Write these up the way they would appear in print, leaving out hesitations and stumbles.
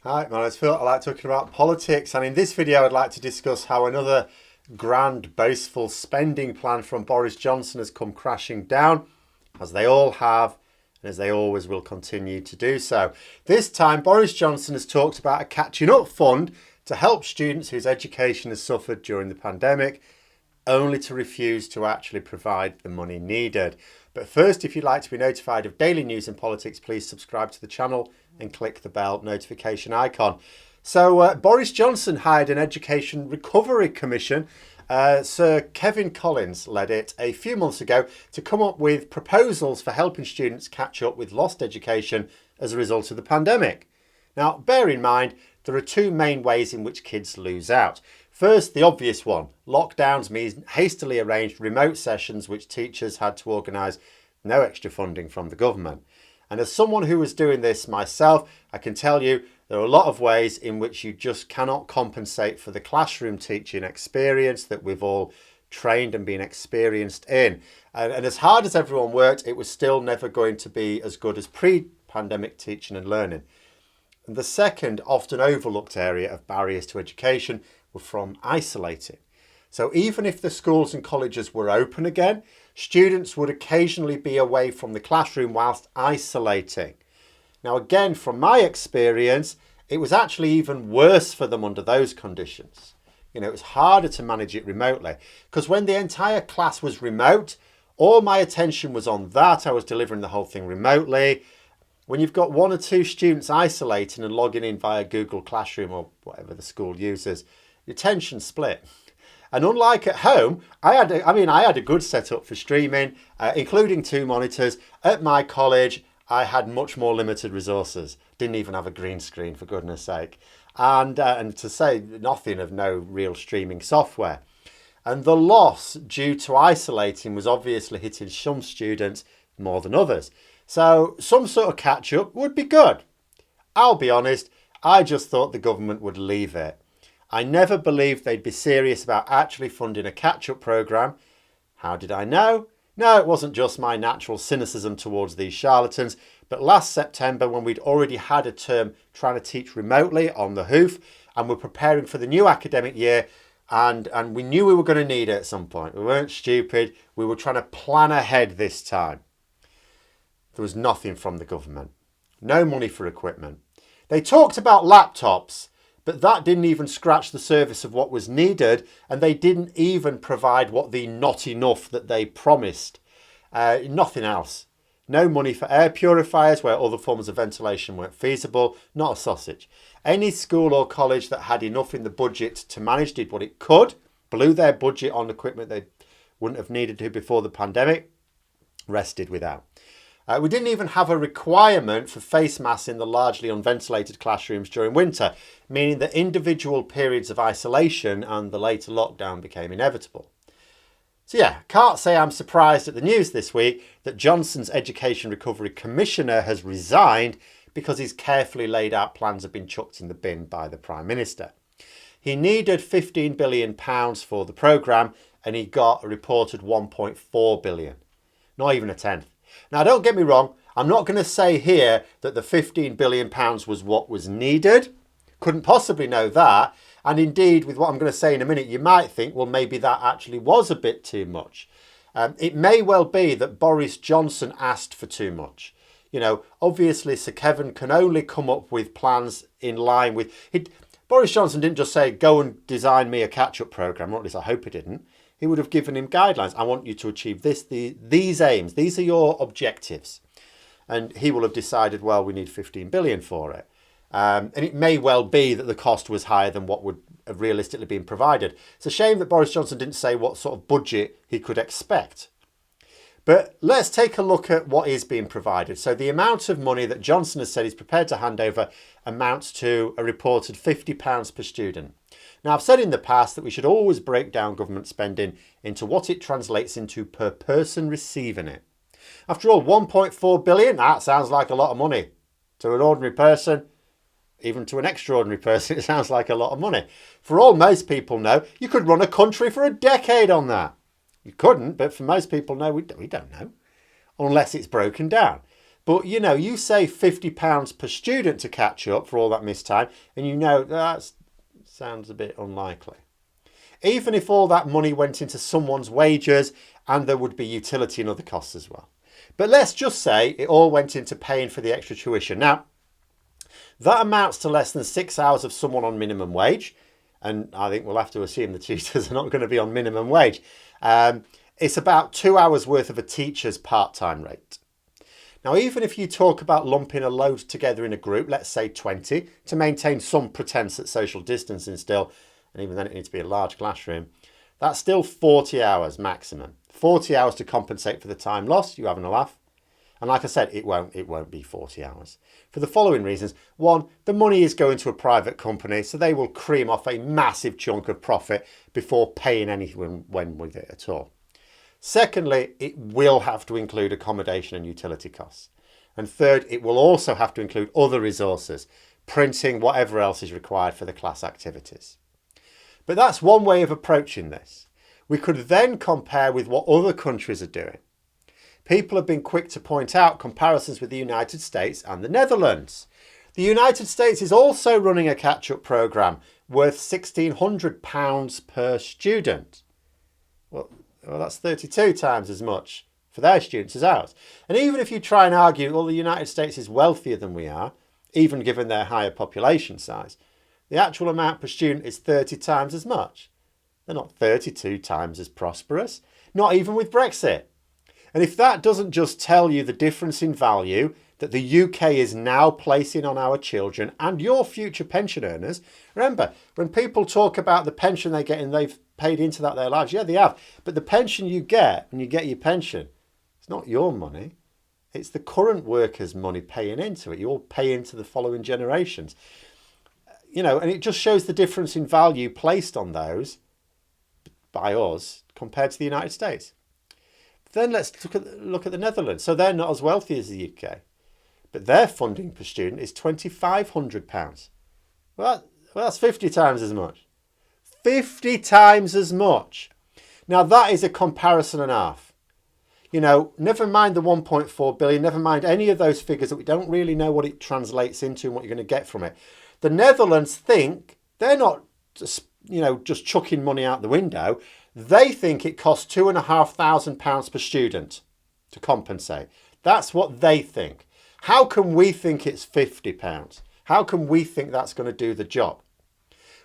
Hi, my name's Phil. I like talking about politics, and in this video I'd like to discuss how another grand, boastful spending plan from Boris Johnson has come crashing down, as they all have, and as they always will continue to do so. This time, Boris Johnson has talked about a catching up fund to help students whose education has suffered during the pandemic, only to refuse to actually provide the money needed. But first, if you'd like to be notified of daily news in politics, please subscribe to the channel and click the bell notification icon. So Boris Johnson hired an Education Recovery Commission. Sir Kevin Collins led it a few months ago to come up with proposals for helping students catch up with lost education as a result of the pandemic. Now, bear in mind, there are two main ways in which kids lose out. First, the obvious one. Lockdowns mean hastily arranged remote sessions which teachers had to organise, no extra funding from the government. And as someone who was doing this myself, I can tell you there are a lot of ways in which you just cannot compensate for the classroom teaching experience that we've all trained and been experienced in. And as hard as everyone worked, it was still never going to be as good as pre-pandemic teaching and learning. And the second, often overlooked area of barriers to education were from isolating. So even if the schools and colleges were open again, students would occasionally be away from the classroom whilst isolating. Now again, from my experience, it was actually even worse for them under those conditions. It was harder to manage it remotely because when the entire class was remote, all my attention was on that. I was delivering the whole thing remotely. When you've got one or two students isolating and logging in via Google Classroom or whatever the school uses, your attention's split. And unlike at home, I had a good setup for streaming, including 2 monitors. At my college, I had much more limited resources. Didn't even have a green screen, for goodness sake. And to say nothing of no real streaming software. And the loss due to isolating was obviously hitting some students more than others. So some sort of catch up would be good. I'll be honest, I just thought the government would leave it. I never believed they'd be serious about actually funding a catch-up programme. How did I know? No, it wasn't just my natural cynicism towards these charlatans, but last September when we'd already had a term trying to teach remotely on the hoof and were preparing for the new academic year and we knew we were going to need it at some point. We weren't stupid. We were trying to plan ahead this time. There was nothing from the government. No money for equipment. They talked about laptops, but that didn't even scratch the surface of what was needed, and they didn't even provide what the not enough that they promised. Nothing else. No money for air purifiers where other forms of ventilation weren't feasible. Not a sausage. Any school or college that had enough in the budget to manage did what it could, blew their budget on equipment they wouldn't have needed to before the pandemic, rested without. We didn't even have a requirement for face masks in the largely unventilated classrooms during winter, meaning that individual periods of isolation and the later lockdown became inevitable. So yeah, can't say I'm surprised at the news this week that Johnson's Education Recovery Commissioner has resigned because his carefully laid out plans have been chucked in the bin by the Prime Minister. He needed £15 billion for the programme and he got a reported £1.4 billion. Not even a tenth. Now, don't get me wrong, I'm not going to say here that the £15 billion was what was needed. Couldn't possibly know that. And indeed, with what I'm going to say in a minute, you might think, well, maybe that actually was a bit too much. It may well be that Boris Johnson asked for too much. Obviously, Sir Kevin can only come up with plans in line with... Boris Johnson didn't just say, go and design me a catch-up programme, or at least I hope he didn't. He would have given him guidelines. I want you to achieve these aims. These are your objectives. And he will have decided, well, we need 15 billion for it. And it may well be that the cost was higher than what would have realistically been provided. It's a shame that Boris Johnson didn't say what sort of budget he could expect. But let's take a look at what is being provided. So the amount of money that Johnson has said he's prepared to hand over amounts to a reported £50 per student. Now, I've said in the past that we should always break down government spending into what it translates into per person receiving it. After all, 1.4 billion, that sounds like a lot of money. To an ordinary person, even to an extraordinary person, it sounds like a lot of money. For all most people know, you could run a country for a decade on that. You couldn't, but for most people, no, we don't know. Unless it's broken down. But, you know, you say £50 per student to catch up for all that missed time, and you know that sounds a bit unlikely. Even if all that money went into someone's wages, and there would be utility and other costs as well. But let's just say it all went into paying for the extra tuition. Now, that amounts to less than 6 hours of someone on minimum wage. And I think we'll have to assume the tutors are not going to be on minimum wage. It's about 2 hours worth of a teacher's part-time rate. Now, even if you talk about lumping a load together in a group, let's say 20, to maintain some pretense at social distancing still, and even then it needs to be a large classroom, that's still 40 hours maximum. 40 hours to compensate for the time lost. You having a laugh? And like I said, it won't be 40 hours. For the following reasons. One, the money is going to a private company, so they will cream off a massive chunk of profit before paying anyone with it at all. Secondly, it will have to include accommodation and utility costs. And third, it will also have to include other resources, printing, whatever else is required for the class activities. But that's one way of approaching this. We could then compare with what other countries are doing. People have been quick to point out comparisons with the United States and the Netherlands. The United States is also running a catch-up programme worth £1,600 per student. Well, that's 32 times as much for their students as ours. And even if you try and argue, well, the United States is wealthier than we are, even given their higher population size, the actual amount per student is 30 times as much. They're not 32 times as prosperous, not even with Brexit. And if that doesn't just tell you the difference in value that the UK is now placing on our children and your future pension earners, remember, when people talk about the pension they get and they've paid into that their lives, yeah, they have. But the pension you get when you get your pension, it's not your money. It's the current workers' money paying into it. You all pay into the following generations. You know, and it just shows the difference in value placed on those by us compared to the United States. Then let's look at the Netherlands. So they're not as wealthy as the UK, but their funding per student is £2,500. Well, that's 50 times as much. 50 times as much. Now that is a comparison and a half. You know, never mind the 1.4 billion, never mind any of those figures that we don't really know what it translates into and what you're going to get from it. The Netherlands think they're not just, just chucking money out the window. They think it costs £2,500 per student to compensate. That's what they think. How can we think it's £50? How can we think that's going to do the job?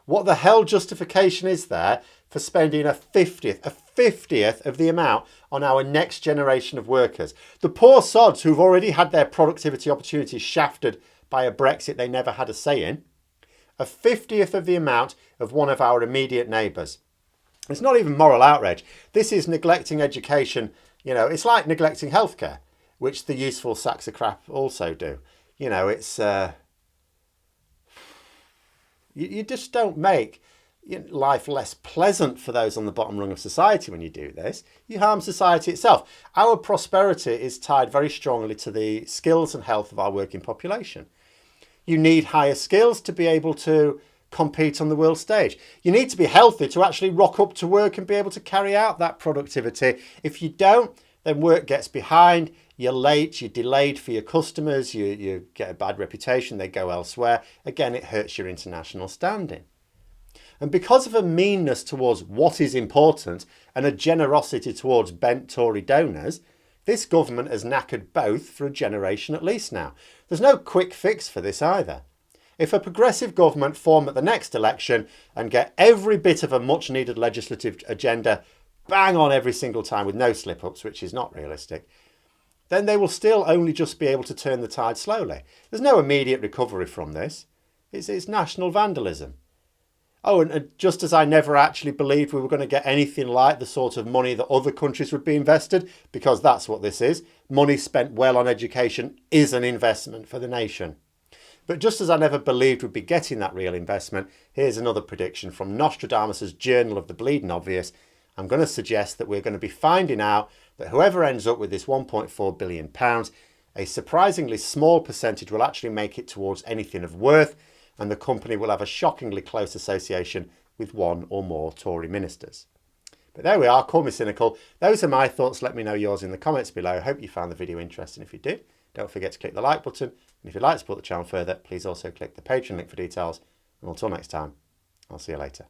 What the hell justification is there for spending a 50th of the amount on our next generation of workers? The poor sods who've already had their productivity opportunities shafted by a Brexit they never had a say in. A 50th of the amount of one of our immediate neighbours. It's not even moral outrage. This is neglecting education. You know, it's like neglecting healthcare, which the useful sacks of crap also do. You know, it's... You just don't make life less pleasant for those on the bottom rung of society when you do this. You harm society itself. Our prosperity is tied very strongly to the skills and health of our working population. You need higher skills to be able to compete on the world stage. You need to be healthy to actually rock up to work and be able to carry out that productivity. If you don't, then work gets behind, you're late, you're delayed for your customers, you get a bad reputation, they go elsewhere. Again, it hurts your international standing. And because of a meanness towards what is important and a generosity towards bent Tory donors, this government has knackered both for a generation at least now. There's no quick fix for this either. If a progressive government form at the next election and get every bit of a much needed legislative agenda bang on every single time with no slip-ups, which is not realistic, then they will still only just be able to turn the tide slowly. There's no immediate recovery from this. It's national vandalism. Oh, and just as I never actually believed we were going to get anything like the sort of money that other countries would be invested, because that's what this is. Money spent well on education is an investment for the nation. But just as I never believed we'd be getting that real investment, here's another prediction from Nostradamus' Journal of the Bleeding Obvious. I'm going to suggest that we're going to be finding out that whoever ends up with this £1.4 billion, a surprisingly small percentage will actually make it towards anything of worth, and the company will have a shockingly close association with one or more Tory ministers. But there we are, call me cynical. Those are my thoughts. Let me know yours in the comments below. Hope you found the video interesting. If you did, don't forget to click the like button. And if you'd like to support the channel further, please also click the Patreon link for details. And until next time, I'll see you later.